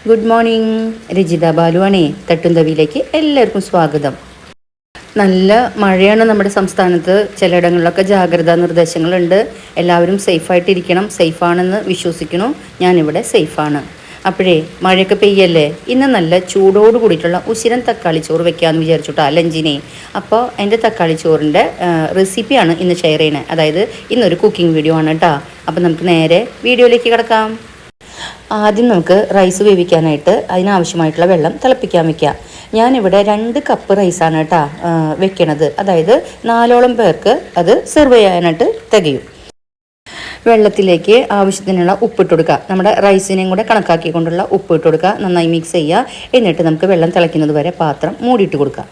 Good morning. Rajitha ബാലുവാണേ. തട്ടുന്തവിയിലേക്ക് എല്ലാവർക്കും സ്വാഗതം. നല്ല മഴയാണ് നമ്മുടെ സംസ്ഥാനത്ത്. ചിലയിടങ്ങളിലൊക്കെ ജാഗ്രതാ നിർദ്ദേശങ്ങളുണ്ട്. എല്ലാവരും സേഫായിട്ടിരിക്കണം. സേഫാണെന്ന് വിശ്വസിക്കണു. ഞാനിവിടെ സേഫാണ്. അപ്പോഴേ മഴയൊക്കെ പെയ്യല്ലേ, ഇന്ന് നല്ല ചൂടോട് കൂടിയിട്ടുള്ള ഉശിരൻ തക്കാളി ചോറ് വെക്കാമെന്ന് വിചാരിച്ചുട്ടാ ലഞ്ചിനെ. അപ്പോൾ എൻ്റെ തക്കാളി ചോറിൻ്റെ റെസിപ്പിയാണ് ഇന്ന് ഷെയർ ചെയ്യണേ. അതായത് ഇന്നൊരു കുക്കിംഗ് വീഡിയോ ആണ് കേട്ടോ. അപ്പോൾ നമുക്ക് നേരെ വീഡിയോയിലേക്ക് കിടക്കാം. ആദ്യം നമുക്ക് റൈസ് വേവിക്കാനായിട്ട് അതിനാവശ്യമായിട്ടുള്ള വെള്ളം തിളപ്പിക്കാൻ വയ്ക്കാം. ഞാനിവിടെ 2 കപ്പ് റൈസാണ് കേട്ടോ വെക്കണത്. അതായത് 4ഓളം പേർക്ക് അത് സെർവ് ചെയ്യാനായിട്ട് തികയും. വെള്ളത്തിലേക്ക് ആവശ്യത്തിനുള്ള ഉപ്പിട്ട് കൊടുക്കുക. നമ്മുടെ റൈസിനെയും കൂടെ കണക്കാക്കിക്കൊണ്ടുള്ള ഉപ്പിട്ട് കൊടുക്കുക. നന്നായി മിക്സ് ചെയ്യുക. എന്നിട്ട് നമുക്ക് വെള്ളം തിളയ്ക്കുന്നത് വരെ പാത്രം മൂടിയിട്ട് കൊടുക്കുക.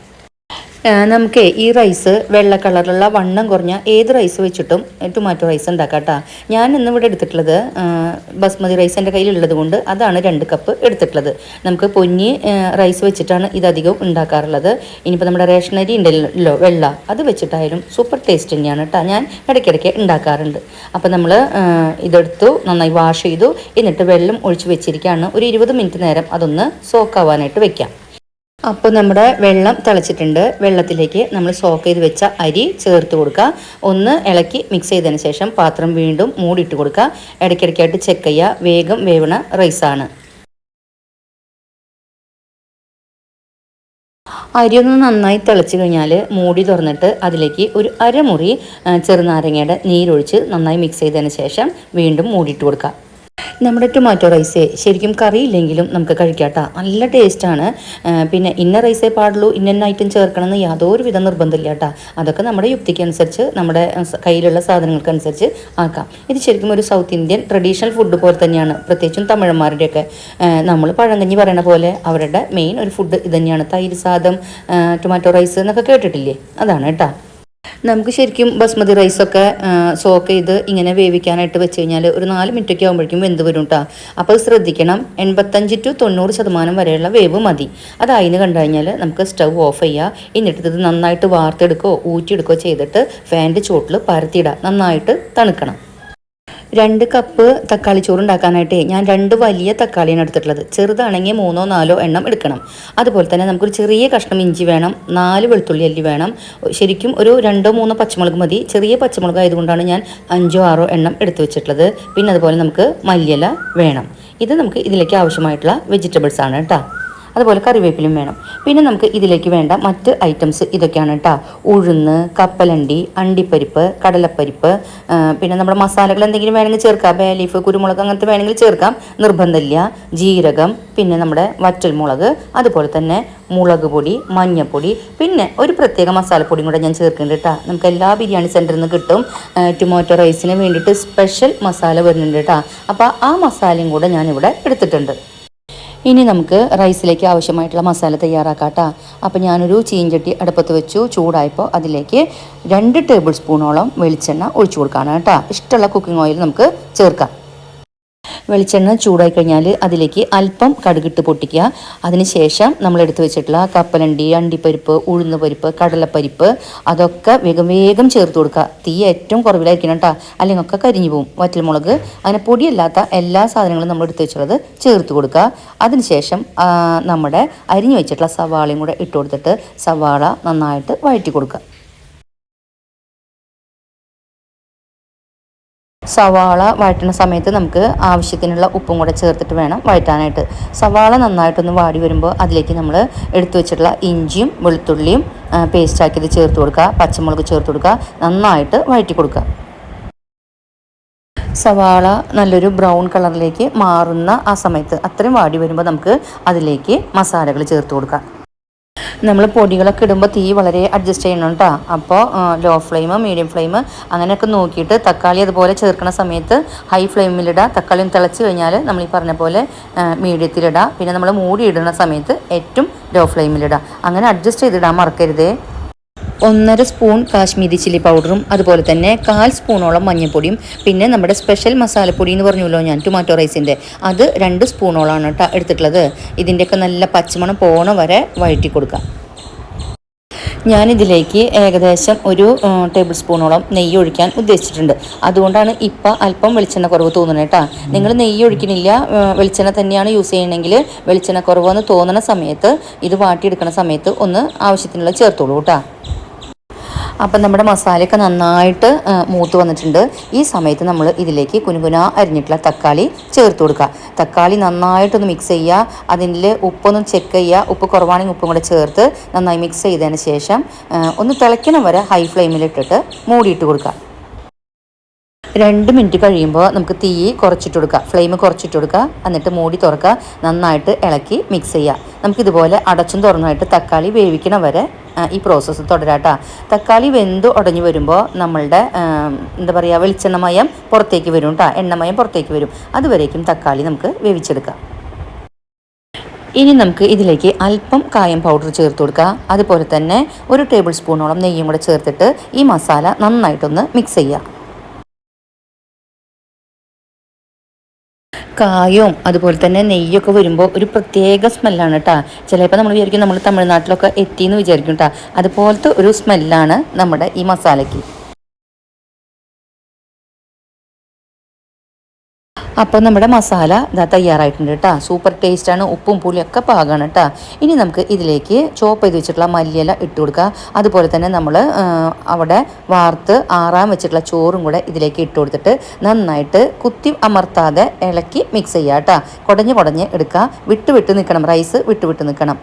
നമുക്ക് ഈ റൈസ് വെള്ള കളറിലുള്ള വണ്ണം കുറഞ്ഞ ഏത് റൈസ് വെച്ചിട്ടും ടൊമാറ്റോ റൈസ് ഉണ്ടാക്കാം കേട്ടോ. ഞാൻ ഇന്നിവിടെ എടുത്തിട്ടുള്ളത് ബസ്മതി റൈസ് എൻ്റെ കയ്യിലുള്ളത് കൊണ്ട് അതാണ് 2 കപ്പ് എടുത്തിട്ടുള്ളത്. നമുക്ക് പൊന്നി റൈസ് വെച്ചിട്ടാണ് ഇതധികം ഉണ്ടാക്കാറുള്ളത്. ഇനിയിപ്പോൾ നമ്മുടെ റേഷനരി ഉണ്ടല്ലോ വെള്ള, അത് വെച്ചിട്ടായാലും സൂപ്പർ ടേസ്റ്റ് തന്നെയാണ് കേട്ടോ. ഞാൻ ഇടയ്ക്കിടയ്ക്ക് ഉണ്ടാക്കാറുണ്ട്. അപ്പോൾ നമ്മൾ ഇതെടുത്തു നന്നായി വാഷ് ചെയ്തു. എന്നിട്ട് വെള്ളം ഒഴിച്ച് വെച്ചിരിക്കുകയാണ്. ഒരു 20 മിനിറ്റ് നേരം അതൊന്ന് സോക്കാവാനായിട്ട് വെക്കാം. അപ്പോൾ നമ്മുടെ വെള്ളം തിളച്ചിട്ടുണ്ട്. വെള്ളത്തിലേക്ക് നമ്മൾ സോക്ക് ചെയ്ത് വെച്ച അരി ചേർത്ത് കൊടുക്കുക. ഒന്ന് ഇളക്കി മിക്സ് ചെയ്തതിന് ശേഷം പാത്രം വീണ്ടും മൂടിയിട്ട് കൊടുക്കുക. ഇടയ്ക്കിടയ്ക്കായിട്ട് ചെക്ക് ചെയ്യുക. വേഗം വേവണ റൈസാണ്. അരിയൊന്ന് നന്നായി തിളച്ച് കഴിഞ്ഞാൽ മൂടി തുറന്നിട്ട് അതിലേക്ക് ഒരു അരമുറി ചെറുനാരങ്ങയുടെ നീരൊഴിച്ച് നന്നായി മിക്സ് ചെയ്തതിന് ശേഷം വീണ്ടും മൂടിയിട്ട് കൊടുക്കുക. നമ്മുടെ ടൊമാറ്റോ റൈസ് ശരിക്കും കറിയില്ലെങ്കിലും നമുക്ക് കഴിക്കാട്ടോ. നല്ല ടേസ്റ്റാണ്. പിന്നെ ഇന്ന റൈസേ പാടുള്ളൂ, ഇന്ന ഐറ്റം ചേർക്കണമെന്ന് യാതൊരു വിധ നിർബന്ധമില്ല കേട്ടോ. അതൊക്കെ നമ്മുടെ യുക്തിക്കനുസരിച്ച് നമ്മുടെ കയ്യിലുള്ള സാധനങ്ങൾക്കനുസരിച്ച് ആക്കാം. ഇത് ശരിക്കും ഒരു സൗത്ത് ഇന്ത്യൻ ട്രഡീഷണൽ ഫുഡ് പോലെ തന്നെയാണ്. പ്രത്യേകിച്ചും തമിഴന്മാരുടെയൊക്കെ നമ്മൾ പഴങ്കഞ്ഞി പറയണ പോലെ അവരുടെ മെയിൻ ഒരു ഫുഡ് ഇത് തന്നെയാണ്. തൈര് സാദം, ടൊമാറ്റോ റൈസ് എന്നൊക്കെ കേട്ടിട്ടില്ലേ, അതാണ് കേട്ടോ. നമുക്ക് ശരിക്കും ബസ്മതി റൈസൊക്കെ സോക്ക് ചെയ്ത് ഇങ്ങനെ വേവിക്കാനായിട്ട് വെച്ച് കഴിഞ്ഞാൽ ഒരു 4 മിനിറ്റൊക്കെ ആകുമ്പോഴേക്കും വെന്ത് വരും കേട്ടോ. അപ്പോൾ അത് ശ്രദ്ധിക്കണം. 85 to 90% വരെയുള്ള വേവ് മതി. അതായിന്ന് കണ്ടു കഴിഞ്ഞാൽ നമുക്ക് സ്റ്റവ് ഓഫ് ചെയ്യുക. എന്നിട്ട് ഇത് നന്നായിട്ട് വാർത്തെടുക്കുകയോ ഊറ്റിയെടുക്കുകയോ ചെയ്തിട്ട് ഫാനിൻ്റെ ചോട്ടിൽ പരത്തിയിടുക. നന്നായിട്ട് തണുക്കണം. 2 കപ്പ് തക്കാളി ചോറ് ഉണ്ടാക്കാനായിട്ട് ഞാൻ 2 വലിയ തക്കാളിയാണ് എടുത്തിട്ടുള്ളത്. ചെറുതാണെങ്കിൽ 3-4 എണ്ണം എടുക്കണം. അതുപോലെ തന്നെ നമുക്കൊരു ചെറിയ കഷ്ണം ഇഞ്ചി വേണം. 4 വെളുത്തുള്ളി അല്ലി വേണം. ശരിക്കും ഒരു 2-3 പച്ചമുളക് മതി. ചെറിയ പച്ചമുളക് ആയതുകൊണ്ടാണ് ഞാൻ 5-6 എണ്ണം എടുത്തു വെച്ചിട്ടുള്ളത്. പിന്നെ അതുപോലെ നമുക്ക് മല്ലിയില വേണം. ഇത് നമുക്ക് ഇതിലേക്ക് ആവശ്യമായിട്ടുള്ള വെജിറ്റബിൾസ് ആണ് കേട്ടോ. അതുപോലെ കറിവേപ്പിലും വേണം. പിന്നെ നമുക്ക് ഇതിലേക്ക് വേണ്ട മറ്റ് ഐറ്റംസ് ഇതൊക്കെയാണ് കേട്ടോ. ഉഴുന്ന്, കപ്പലണ്ടി, അണ്ടിപ്പരിപ്പ്, കടലപ്പരിപ്പ്, പിന്നെ നമ്മുടെ മസാലകൾ എന്തെങ്കിലും വേണമെങ്കിൽ ചേർക്കാം. ബേ ലീഫ്, കുരുമുളക് അങ്ങനത്തെ വേണമെങ്കിൽ ചേർക്കാം, നിർബന്ധമില്ല. ജീരകം, പിന്നെ നമ്മുടെ വറ്റൽമുളക്, അതുപോലെ തന്നെ മുളക് പൊടി, മഞ്ഞൾപ്പൊടി, പിന്നെ ഒരു പ്രത്യേക മസാലപ്പൊടിയും കൂടെ ഞാൻ ചേർക്കുന്നുണ്ട് കേട്ടോ. നമുക്ക് എല്ലാ ബിരിയാണി സെൻറ്ററിൽ നിന്ന് കിട്ടും. ടൊമാറ്റോ റൈസിന് വേണ്ടിയിട്ട് സ്പെഷ്യൽ മസാല വരുന്നുണ്ട് കേട്ടോ. അപ്പോൾ ആ മസാലയും കൂടെ ഞാനിവിടെ എടുത്തിട്ടുണ്ട്. ഇനി നമുക്ക് റൈസിലേക്ക് ആവശ്യമായിട്ടുള്ള മസാല തയ്യാറാക്കാം കേട്ടോ. അപ്പോൾ ഞാനൊരു ചീഞ്ചട്ടി അടുപ്പത്ത് വെച്ചു. ചൂടായപ്പോൾ അതിലേക്ക് 2 ടേബിൾ സ്പൂണോളം വെളിച്ചെണ്ണ ഒഴിച്ചു കൊടുക്കുകയാണ് കേട്ടോ. ഇഷ്ടമുള്ള കുക്കിംഗ് ഓയിൽ നമുക്ക് ചേർക്കാം. വെളിച്ചെണ്ണ ചൂടായി കഴിഞ്ഞാൽ അതിലേക്ക് അല്പം കടുകിട്ട് പൊട്ടിക്കുക. അതിനുശേഷം നമ്മൾ എടുത്തു വെച്ചിട്ടുള്ള കപ്പലണ്ടി, അണ്ടിപ്പരിപ്പ്, ഉഴുന്ന് പരിപ്പ്, കടലപ്പരിപ്പ് അതൊക്കെ വേഗം ചേർത്ത് കൊടുക്കുക. തീ ഏറ്റവും കുറവിലായിരിക്കണം കേട്ടോ, അല്ലെങ്കിൽ ഒക്കെ കരിഞ്ഞു പോകും. വറ്റൽമുളക്, അങ്ങനെ പൊടിയല്ലാത്ത എല്ലാ സാധനങ്ങളും നമ്മൾ എടുത്തു വെച്ചുള്ളത് ചേർത്ത് കൊടുക്കുക. അതിനുശേഷം നമ്മുടെ അരിഞ്ഞു വെച്ചിട്ടുള്ള സവാളയും കൂടെ ഇട്ട് കൊടുത്തിട്ട് സവാള നന്നായിട്ട് വഴറ്റി കൊടുക്കുക. സവാള വഴറ്റുന്ന സമയത്ത് നമുക്ക് ആവശ്യത്തിനുള്ള ഉപ്പും കൂടെ ചേർത്തിട്ട് വേണം വഴറ്റാനായിട്ട്. സവാള നന്നായിട്ടൊന്ന് വാടി വരുമ്പോൾ അതിലേക്ക് നമ്മൾ എടുത്തു വെച്ചിട്ടുള്ള ഇഞ്ചിയും വെളുത്തുള്ളിയും പേസ്റ്റാക്കിയത് ചേർത്ത് കൊടുക്കുക. പച്ചമുളക് ചേർത്ത് കൊടുക്കുക. നന്നായിട്ട് വഴറ്റി കൊടുക്കുക. സവാള നല്ലൊരു ബ്രൗൺ കളറിലേക്ക് മാറുന്ന ആ സമയത്ത് അത്രയും വാടി വരുമ്പോൾ നമുക്ക് അതിലേക്ക് മസാലകൾ ചേർത്ത് കൊടുക്കാം. നമ്മൾ പൊടികളൊക്കെ ഇടുമ്പോൾ തീ വളരെ അഡ്ജസ്റ്റ് ചെയ്യണം കേട്ടോ. അപ്പോൾ ലോ ഫ്ലെയിം, മീഡിയം ഫ്ലെയിം അങ്ങനെയൊക്കെ നോക്കിയിട്ട് തക്കാളി അതുപോലെ ചേർക്കുന്ന സമയത്ത് ഹൈ ഫ്ലെയിമിലിടുക. തക്കാളി തിളച്ച് കഴിഞ്ഞാൽ നമ്മൾ ഈ പറഞ്ഞ പോലെ മീഡിയത്തിലിടുക. പിന്നെ നമ്മൾ മൂടി ഇടുന്ന സമയത്ത് ഏറ്റവും ലോ ഫ്ലെയിമിലിടുക. അങ്ങനെ അഡ്ജസ്റ്റ് ചെയ്തിടാൻ മറക്കരുതേ. 1.5 സ്പൂൺ കാശ്മീരി ചില്ലി പൗഡറും അതുപോലെ തന്നെ 1/4 സ്പൂണോളം മഞ്ഞൾപ്പൊടിയും പിന്നെ നമ്മുടെ സ്പെഷ്യൽ മസാലപ്പൊടി എന്ന് പറഞ്ഞല്ലോ ഞാൻ ടൊമാറ്റോ റൈസിൻ്റെ, അത് 2 സ്പൂണോളാണ് കേട്ടോ എടുത്തിട്ടുള്ളത്. ഇതിൻ്റെയൊക്കെ നല്ല പച്ചമണം പോണ വരെ വഴറ്റി കൊടുക്കുക. ഞാനിതിലേക്ക് ഏകദേശം ഒരു ടേബിൾ സ്പൂണോളം നെയ്യ് ഒഴിക്കാൻ ഉദ്ദേശിച്ചിട്ടുണ്ട്. അതുകൊണ്ടാണ് ഇപ്പം അല്പം വെളിച്ചെണ്ണ കുറവ് തോന്നുന്നത് കേട്ടോ. നിങ്ങൾ നെയ്യ് ഒഴിക്കണില്ല, വെളിച്ചെണ്ണ തന്നെയാണ് യൂസ് ചെയ്യണമെങ്കിൽ വെളിച്ചെണ്ണ കുറവെന്ന് തോന്നുന്ന സമയത്ത് ഇത് വാട്ടിയെടുക്കുന്ന സമയത്ത് ഒന്ന് ആവശ്യത്തിനുള്ള ചേർത്തോളൂ കേട്ടോ. അപ്പം നമ്മുടെ മസാലയൊക്കെ നന്നായിട്ട് മൂത്ത് വന്നിട്ടുണ്ട്. ഈ സമയത്ത് നമ്മൾ ഇതിലേക്ക് കുനുകുന അരിഞ്ഞിട്ടുള്ള തക്കാളി ചേർത്ത് കൊടുക്കുക. തക്കാളി നന്നായിട്ടൊന്ന് മിക്സ് ചെയ്യുക. അതിൽ ഉപ്പൊന്നും ചെക്ക് ചെയ്യുക. ഉപ്പ് കുറവാണെങ്കിൽ ഉപ്പും കൂടെ ചേർത്ത് നന്നായി മിക്സ് ചെയ്തതിന് ശേഷം ഒന്ന് തിളയ്ക്കണം വരെ ഹൈ ഫ്ലെയിമിലിട്ടിട്ട് മൂടിയിട്ട് കൊടുക്കുക. 2 മിനിറ്റ് കഴിയുമ്പോൾ നമുക്ക് തീ കുറച്ചിട്ട് കൊടുക്കുക, ഫ്ലെയിം കുറച്ചിട്ട് കൊടുക്കുക. എന്നിട്ട് മൂടി തുറക്കുക, നന്നായിട്ട് ഇളക്കി മിക്സ് ചെയ്യുക. നമുക്കിതുപോലെ അടച്ചും തുറന്നായിട്ട് തക്കാളി വേവിക്കണ വരെ ഈ പ്രോസസ്സ് തുടരാട്ടോ. തക്കാളി വെന്ത് ഉടഞ്ഞു വരുമ്പോൾ നമ്മളുടെ എന്താ പറയുക, വെളിച്ചെണ്ണമയം പുറത്തേക്ക് വരും കേട്ടോ, എണ്ണമയം പുറത്തേക്ക് വരും. അതുവരേക്കും തക്കാളി നമുക്ക് വേവിച്ചെടുക്കാം. ഇനി നമുക്ക് ഇതിലേക്ക് അല്പം കായം പൗഡർ ചേർത്ത് കൊടുക്കുക. അതുപോലെ തന്നെ ഒരു ടേബിൾ സ്പൂണോളം നെയ്യും കൂടെ ചേർത്തിട്ട് ഈ മസാല നന്നായിട്ടൊന്ന് മിക്സ് ചെയ്യുക. കായവും അതുപോലെ തന്നെ നെയ്യൊക്കെ വരുമ്പോൾ ഒരു പ്രത്യേക സ്മെല്ലാണ് കേട്ടോ. ചിലപ്പോൾ നമ്മൾ വിചാരിക്കും നമ്മൾ തമിഴ്നാട്ടിലൊക്കെ എത്തിയെന്ന് വിചാരിക്കും കേട്ടോ. അതുപോലത്തെ ഒരു സ്മെല്ലാണ് നമ്മുടെ ഈ മസാലയ്ക്ക്. അപ്പോൾ നമ്മുടെ മസാല ഇതാ തയ്യാറായിട്ടുണ്ട് കേട്ടോ. സൂപ്പർ ടേസ്റ്റാണ്, ഉപ്പും പുളിയൊക്കെ പാകമാണ് കേട്ടോ. ഇനി നമുക്ക് ഇതിലേക്ക് ചോപ്പ് ചെയ്ത് വെച്ചിട്ടുള്ള മല്ലിയില ഇട്ട് കൊടുക്കുക. അതുപോലെ തന്നെ നമ്മൾ അവിടെ വാർത്ത് ആറാൻ വെച്ചിട്ടുള്ള ചോറും കൂടെ ഇതിലേക്ക് ഇട്ട് കൊടുത്തിട്ട് നന്നായിട്ട് കുത്തി അമർത്താതെ ഇളക്കി മിക്സ് ചെയ്യുക കേട്ടോ. കുടഞ്ഞ് എടുക്കുക. വിട്ട് നിൽക്കണം, റൈസ് വിട്ട് നിൽക്കണം.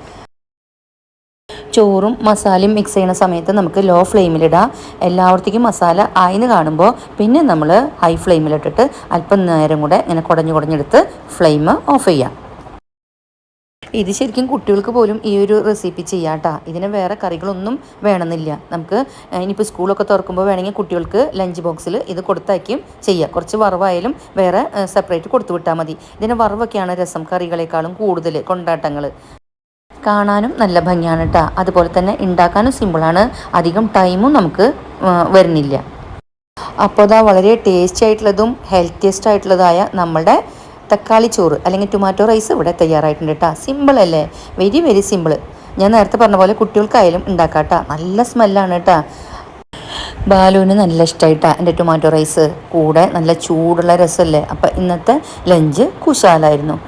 ചോറും മസാലയും മിക്സ് ചെയ്യുന്ന സമയത്ത് നമുക്ക് ലോ ഫ്ലെയിമിലിടാം. എല്ലായിടത്തേക്കും മസാല ആയിന്ന് കാണുമ്പോൾ പിന്നെ നമ്മൾ ഹൈ ഫ്ലെയിമിലിട്ടിട്ട് അല്പം നേരം കൂടെ ഇങ്ങനെ കുടഞ്ഞെടുത്ത് ഫ്ലെയിം ഓഫ് ചെയ്യാം. ഇത് ശരിക്കും കുട്ടികൾക്ക് പോലും ഈ ഒരു റെസിപ്പി ചെയ്യാം കേട്ടോ. ഇതിന് വേറെ കറികളൊന്നും വേണമെന്നില്ല. നമുക്ക് ഇനിയിപ്പോൾ സ്കൂളൊക്കെ തുറക്കുമ്പോൾ വേണമെങ്കിൽ കുട്ടികൾക്ക് ലഞ്ച് ബോക്സിൽ ഇത് കൊടുത്തയക്കും ചെയ്യാം. കുറച്ച് വറവായാലും വേറെ സെപ്പറേറ്റ് കൊടുത്തു വിട്ടാൽ മതി. ഇതിന് വറവൊക്കെയാണ് രസം കറികളെക്കാളും കൂടുതൽ കൊണ്ടാട്ടങ്ങൾ. കാണാനും നല്ല ഭംഗിയാണ് കേട്ടോ. അതുപോലെ തന്നെ ഉണ്ടാക്കാനും സിമ്പിളാണ്, അധികം ടൈമും നമുക്ക് വരുന്നില്ല. അപ്പോൾ അതാ വളരെ ടേസ്റ്റി ആയിട്ടുള്ളതും ഹെൽത്തിയസ്റ്റ് ആയിട്ടുള്ളതായ നമ്മളുടെ തക്കാളി ചോറ് അല്ലെങ്കിൽ ടൊമാറ്റോ റൈസ് ഇവിടെ തയ്യാറായിട്ടുണ്ട് കേട്ടോ. സിമ്പിളല്ലേ, വെരി വെരി സിമ്പിൾ. ഞാൻ നേരത്തെ പറഞ്ഞ പോലെ കുട്ടികൾക്കായാലും ഉണ്ടാക്കാം കേട്ടോ. നല്ല സ്മെല്ലാണ് കേട്ടോ. ബാലുവിന് നല്ല ഇഷ്ടമായിട്ടാണ് എൻ്റെ ടൊമാറ്റോ റൈസ്. കൂടെ നല്ല ചൂടുള്ള രസമല്ലേ. അപ്പോൾ ഇന്നത്തെ ലഞ്ച് കുശാലായിരുന്നു.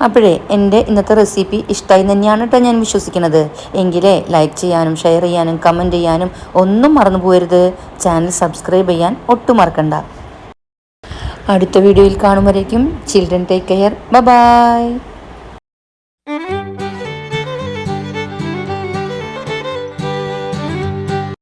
അപ്പോഴേ എൻ്റെ ഇന്നത്തെ റെസിപ്പി ഇഷ്ടമായി തന്നെയാണ് കേട്ടോ ഞാൻ വിശ്വസിക്കുന്നത്. എങ്കിലേ ലൈക്ക് ചെയ്യാനും ഷെയർ ചെയ്യാനും കമൻറ്റ് ചെയ്യാനും ഒന്നും മറന്നു പോകരുത്. ചാനൽ സബ്സ്ക്രൈബ് ചെയ്യാൻ ഒട്ടും മറക്കണ്ട. അടുത്ത വീഡിയോയിൽ കാണുമ്പോഴേക്കും ചിൽഡ്രൻ ടേക്ക് കെയർ. ബൈ.